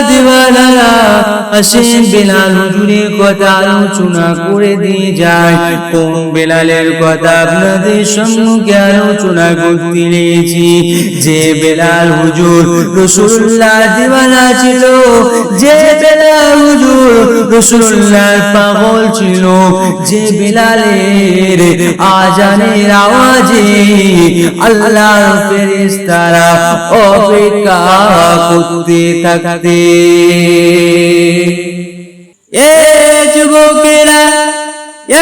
দিওয়ানারা আসে বেলাল হুজুরের কথা আলোচনা করে দিয়ে যায়। কোন বেলালের কথা আপনাদের সম্মুখে আলোচনা করতে লেগেছি? যে বেলাল হুজুর রাসূলুল্লাহ দিওয়ানা ছিল, যে বেলাল হুজুর রাসূলুল্লাহর পাগল ছিল, যে বেলালের আজানের আওয়াজে আল্লাহর ফেরেশতারা অপেক্ষা করতে থাকতে। এ যুবকেরা,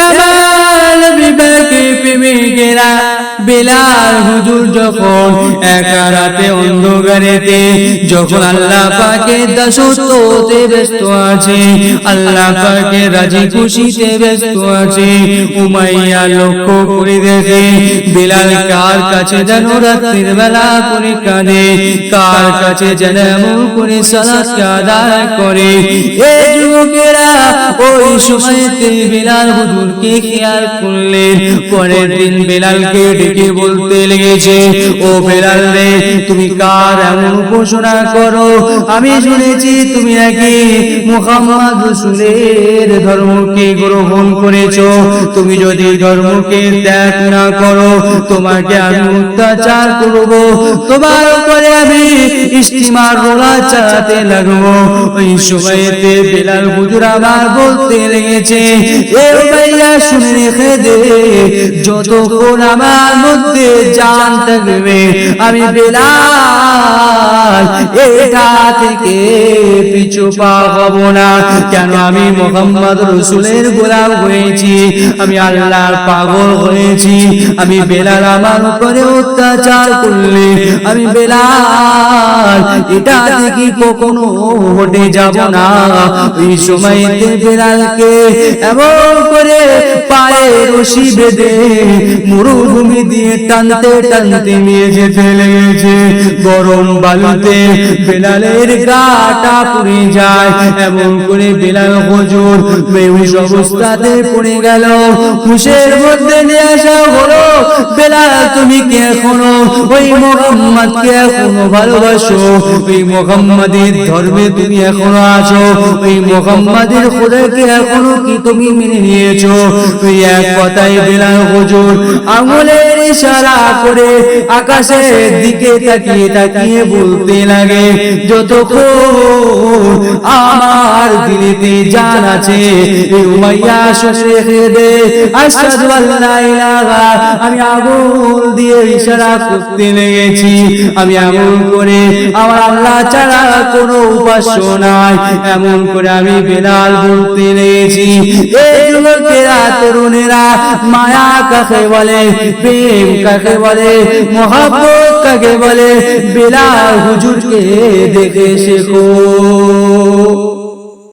আমার বিবেকে প্রেমিকেরা, বেলাল হুজুর যখন একা রাতে অন্ধকারেতে যখন আল্লাহ পাকের দাসত্বতে ব্যস্ত আছে, আল্লাহ পাকের রাজি খুশিতে ব্যস্ত আছে, উমাইয়া লক্ষ্য করে দেখে বেলাল কার কাছে যেন রাতের বেলা করে কাঁদে, কার কাছে যেন এমন করে সালাত আদায় করে। এই যুবকেরা ওই সময়তে বেলাল হুজুরকে খেয়াল করলেন। পরের দিন বেলালকে ডেকে বলতে লেগেছে, ও বেলাল রে, তুমি কার এমন ঘোষণা করো? আমি শুনেছি তুমি নাকি মুহাম্মদ রাসূলের ধর্মকে গ্রহণ করেছো। তুমি যদি ধর্মকে ত্যাগ না করো, তোমাকে আমি অত্যাচার করব, তোমার উপরে আমি ইস্তিমার রোলা চালাতে লাগবো। ওই সময়তে বেলাল হুজুর আবার বলতে লেগেছে, এ ভাইয়া শুনে রেখে দে, যতক্ষণ আমার মধ্যে জান থাকবে আমি বেলাল এটা থেকে পিছু পা হব না। কেন? আমি মুহাম্মদ রাসূলের গোলাম হয়েছি, আমি আল্লাহর পাগল হয়েছি। আমি বেলাল আমার উপরে অত্যাচার করলে আমি বেলাল এটা থেকে কখনো হটে যাব না। এই সময়তে বেলালকে এমন করে পায়ে রশি বেঁধে মরুভূমি দিয়ে টানতে টানতে নিয়ে যেতে লেগেছে। গরম বালুতে বেলালের গাটা পুড়ে যায়। এমন করে বেলাল হুজুর বেহুশ অবস্থাতে পড়ে গেল। হুশের মধ্যে নিয়ে আসা হলো, বেলাল তুমি কি এখনো ওই মুহাম্মদকে এখনো ভালোবাসো? ওই মুহাম্মাদের ধর্মে তুমি এখনো আছো? ওই মুহাম্মাদের খোদাকে এখনো কি তুমি মেনে নিয়েছো? ওই এক কথায় বেলাল হুজুর আঙুলের ইশারা করে আকাশের দিকে তাকিয়ে তাকিয়ে বলতে লাগে, যতক্ষণ আমার দিলেতে জান আছে উমাইয়া শুনে দে আশহাদু আল্লা ইলাহা। আমি আঙুল দিয়ে ইশারা করতে লেগেছি, আমি এমন করে আমার আল্লাহ ছাড়া কোনো উপাস্য নাই, এমন করে আমি বেলাল বলতে লেগেছি। এই যুবকেরা, তরুণেরা, মায়া কাকে বলে, প্রেম কাকে বলে, মহব্বত কাকে বলে, বেলাল হুজুরকে দেখে শেখো।